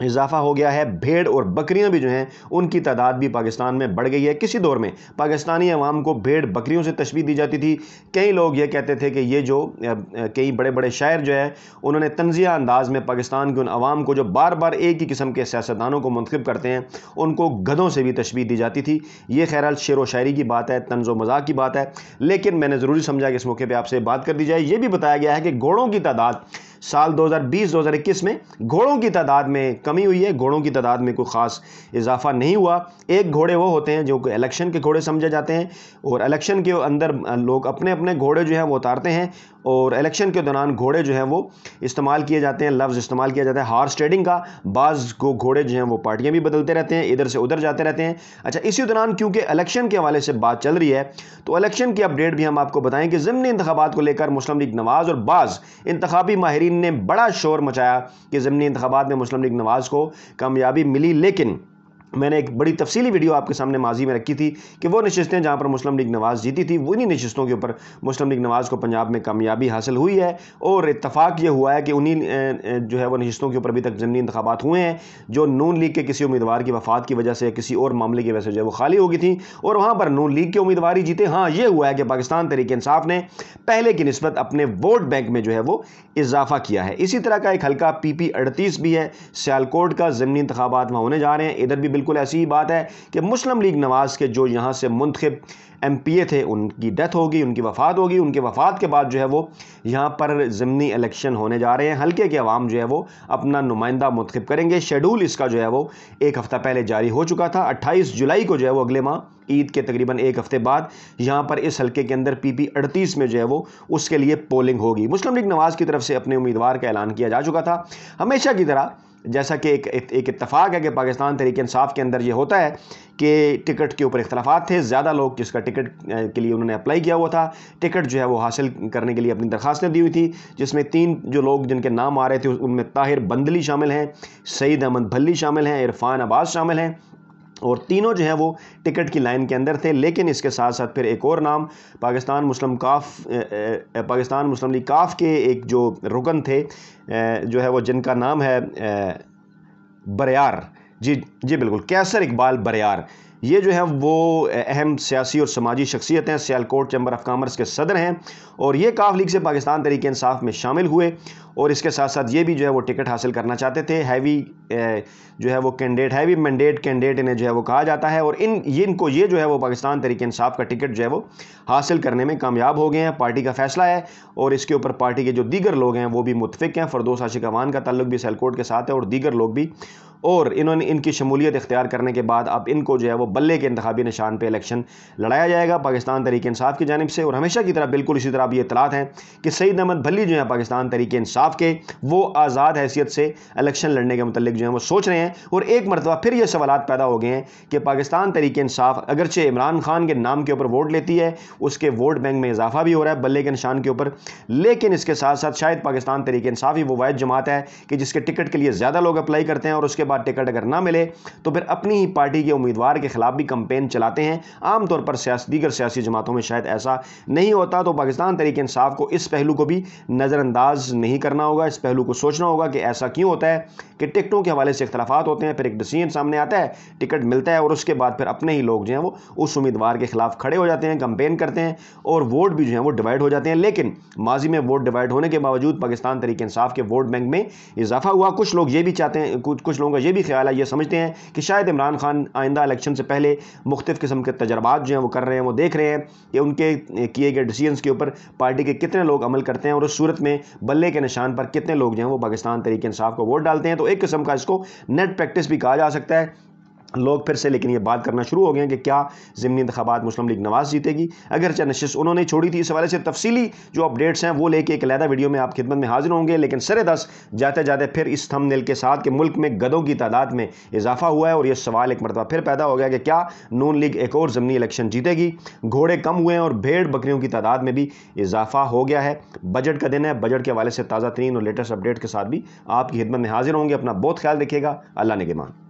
اضافہ ہو گیا ہے، بھیڑ اور بکریاں بھی جو ہیں ان کی تعداد بھی پاکستان میں بڑھ گئی ہے۔ کسی دور میں پاکستانی عوام کو بھیڑ بکریوں سے تشبیہ دی جاتی تھی۔ کئی لوگ یہ کہتے تھے کہ یہ جو کئی بڑے بڑے شاعر جو ہے انہوں نے طنزیہ انداز میں پاکستان کے ان عوام کو جو بار بار ایک ہی قسم کے سیاستدانوں کو منتخب کرتے ہیں ان کو گدھوں سے بھی تشبیہ دی جاتی تھی۔ یہ خیرحال شعر و شاعری کی بات ہے، طنز و مزاح کی بات ہے، لیکن میں نے ضروری سمجھا کہ اس موقع پہ آپ سے بات کر دی جائے۔ یہ بھی بتایا گیا ہے کہ گھوڑوں کی تعداد سال 2020-2021 میں گھوڑوں کی تعداد میں کمی ہوئی ہے، گھوڑوں کی تعداد میں کوئی خاص اضافہ نہیں ہوا۔ ایک گھوڑے وہ ہوتے ہیں جو کہ الیکشن کے گھوڑے سمجھے جاتے ہیں، اور الیکشن کے اندر لوگ اپنے اپنے گھوڑے جو ہیں وہ اتارتے ہیں، اور الیکشن کے دوران گھوڑے جو ہیں وہ استعمال کیے جاتے ہیں، لفظ استعمال کیا جاتا ہے ہارس ٹریڈنگ کا۔ بعض کو گھوڑے جو ہیں وہ پارٹیاں بھی بدلتے رہتے ہیں، ادھر سے ادھر جاتے رہتے ہیں۔ اچھا، اسی دوران کیونکہ الیکشن کے حوالے سے بات چل رہی ہے تو الیکشن کی اپڈیٹ بھی ہم آپ کو بتائیں کہ ضمنی انتخابات کو لے کر مسلم لیگ نواز اور بعض انتخابی ماہرین نے بڑا شور مچایا کہ ضمنی انتخابات میں مسلم لیگ نواز کو کامیابی ملی، لیکن میں نے ایک بڑی تفصیلی ویڈیو آپ کے سامنے ماضی میں رکھی تھی کہ وہ نشستیں جہاں پر مسلم لیگ نواز جیتی تھی انہی نشستوں کے اوپر مسلم لیگ نواز کو پنجاب میں کامیابی حاصل ہوئی ہے، اور اتفاق یہ ہوا ہے کہ انہی جو ہے وہ نشستوں کے اوپر ابھی تک ضمنی انتخابات ہوئے ہیں جو نون لیگ کے کسی امیدوار کی وفات کی وجہ سے کسی اور معاملے کی وجہ سے جو ہے وہ خالی ہو گئی تھیں، اور وہاں پر نون لیگ کے امیدوار ہی جیتے۔ ہاں، یہ ہوا ہے کہ پاکستان تحریک انصاف نے پہلے کی نسبت اپنے ووٹ بینک میں جو ہے وہ اضافہ کیا ہے۔ اسی طرح کا ایک حلقہ PP 38 بھی ہے، سیالکوٹ کا ضمنی انتخابات وہاں ہونے جا رہے ہیں، ادھر بھی بالکل ایسی ہی بات ہے کہ مسلم لیگ نواز کے جو یہاں سے منتخب MP تھے ان کی ڈیتھ ہوگی، ان کی وفات ہوگی، ان کی وفات کے بعد جو ہے وہ یہاں پر ضمنی الیکشن ہونے جا رہے ہیں، حلقے کے عوام جو ہے وہ اپنا نمائندہ منتخب کریں گے۔ شیڈول اس کا جو ہے وہ ایک ہفتہ پہلے جاری ہو چکا تھا، 28 جولائی کو جو ہے وہ اگلے ماہ عید کے تقریباً ایک ہفتے بعد یہاں پر اس حلقے کے اندر PP 38 میں جو ہے وہ اس کے لیے پولنگ ہوگی۔ مسلم لیگ نواز کی طرف سے اپنے امیدوار کا اعلان کیا جا چکا تھا۔ ہمیشہ کی طرح جیسا کہ ایک اتفاق ہے کہ پاکستان تحریک انصاف کے اندر یہ ہوتا ہے کہ ٹکٹ کے اوپر اختلافات تھے، زیادہ لوگ جس کا ٹکٹ کے لیے انہوں نے اپلائی کیا ہوا تھا، ٹکٹ جو ہے وہ حاصل کرنے کے لیے اپنی درخواستیں دی ہوئی تھی، جس میں 3 جو لوگ جن کے نام آ رہے تھے ان میں طاہر بندلی شامل ہیں، سعید احمد بھلی شامل ہیں، عرفان عباس شامل ہیں، اور تینوں جو ہیں وہ ٹکٹ کی لائن کے اندر تھے۔ لیکن اس کے ساتھ ساتھ پھر ایک اور نام پاکستان مسلم لیگ کاف کے ایک جو رکن تھے جو ہے وہ جن کا نام ہے بریار، جی بالکل قیصر اقبال بریار، یہ جو ہے وہ اہم سیاسی اور سماجی شخصیت ہیں، سیالکوٹ چیمبر آف کامرس کے صدر ہیں، اور یہ کاف لیگ سے پاکستان تحریک انصاف میں شامل ہوئے، اور اس کے ساتھ ساتھ یہ بھی جو ہے وہ ٹکٹ حاصل کرنا چاہتے تھے۔ ہیوی جو ہے وہ کینڈیڈیٹ، ہیوی مینڈیٹ کینڈیڈیٹ انہیں جو ہے وہ کہا جاتا ہے، اور ان کو یہ جو ہے وہ پاکستان تحریک انصاف کا ٹکٹ جو ہے وہ حاصل کرنے میں کامیاب ہو گئے ہیں۔ پارٹی کا فیصلہ ہے، اور اس کے اوپر پارٹی کے جو دیگر لوگ ہیں وہ بھی متفق ہیں۔ فردوس عاشق اوان کا تعلق بھی سیالکوٹ کے ساتھ ہے، اور دیگر لوگ بھی، اور انہوں نے ان کی شمولیت اختیار کرنے کے بعد اب ان کو جو ہے وہ بلے کے انتخابی نشان پہ الیکشن لڑایا جائے گا پاکستان تحریک انصاف کی جانب سے۔ اور ہمیشہ کی طرح بالکل اسی طرح بھی اطلاعات ہیں کہ سعید احمد بھلی جو ہیں پاکستان تحریک انصاف کے، وہ آزاد حیثیت سے الیکشن لڑنے کے متعلق جو ہیں وہ سوچ رہے ہیں، اور ایک مرتبہ پھر یہ سوالات پیدا ہو گئے ہیں کہ پاکستان تحریک انصاف اگرچہ عمران خان کے نام کے اوپر ووٹ لیتی ہے، اس کے ووٹ بینک میں اضافہ بھی ہو رہا ہے بلے کے نشان کے اوپر، لیکن اس کے ساتھ ساتھ شاید پاکستان تحریک انصاف ہی وہ واحد جماعت ہے کہ جس کے ٹکٹ کے لیے زیادہ لوگ اپلائی کرتے ہیں، اور اس کے بعد ٹکٹ اگر نہ ملے تو پھر اپنی ہی پارٹی کے امیدوار کے خلاف بھی کمپین چلاتے ہیں۔ عام طور پر دیگر سیاسی جماعتوں میں شاید ایسا نہیں ہوتا، تو پاکستان تحریک انصاف کو اس پہلو کو بھی نظر انداز نہیں کرنا ہوگا، اس پہلو کو سوچنا ہوگا کہ ایسا کیوں ہوتا ہے کہ ٹکٹوں کے حوالے سے اختلافات ہوتے ہیں، پھر ایک ڈیسیژن سامنے آتا ہے، ٹکٹ ملتا ہے، اور اس کے بعد پھر اپنے ہی لوگ جو ہیں وہ اس امیدوار کے خلاف کھڑے ہو جاتے ہیں، کمپین کرتے ہیں، اور ووٹ بھی جو ہیں وہ ڈیوائڈ ہو جاتے ہیں۔ لیکن ماضی میں ووٹ ڈیوائڈ ہونے کے باوجود پاکستان تحریک انصاف کے ووٹ بینک میں اضافہ ہوا۔ کچھ لوگ یہ بھی چاہتے ہیں، کچھ لوگوں کا یہ بھی خیال ہے، یہ سمجھتے ہیں کہ شاید عمران خان آئندہ الیکشن سے پہلے مختلف قسم کے تجربات جو ہیں وہ کر رہے ہیں، وہ دیکھ رہے ہیں کہ ان کے کیے گئے ڈیسیژنز کے اوپر پارٹی کے کتنے لوگ عمل کرتے ہیں، اور اس صورت میں بلے کے نشان پر کتنے لوگ جو ہیں وہ پاکستان تحریک انصاف کو ووٹ ڈالتے ہیں۔ تو ایک قسم کا اس کو نیٹ پریکٹس بھی کہا جا سکتا ہے۔ لوگ پھر سے لیکن یہ بات کرنا شروع ہو گئے ہیں کہ کیا ضمنی انتخابات مسلم لیگ نواز جیتے گی، اگرچہ نشست انہوں نے چھوڑی تھی۔ اس حوالے سے تفصیلی جو اپڈیٹس ہیں وہ لے کے ایک علیحدہ ویڈیو میں آپ خدمت میں حاضر ہوں گے، لیکن سرے دس جاتے جاتے پھر اس تھم نیل کے ساتھ کہ ملک میں گدھوں کی تعداد میں اضافہ ہوا ہے، اور یہ سوال ایک مرتبہ پھر پیدا ہو گیا کہ کیا نون لیگ ایک اور ضمنی الیکشن جیتے گی۔ گھوڑے کم ہوئے ہیں اور بھیڑ بکریوں کی تعداد میں بھی اضافہ ہو گیا ہے۔ بجٹ کا دن ہے، بجٹ کے حوالے سے تازہ ترین اور لیٹسٹ اپڈیٹ کے ساتھ بھی آپ کی خدمت میں حاضر ہوں گے۔ اپنا بہت خیال رکھیے گا، اللہ نگہبان۔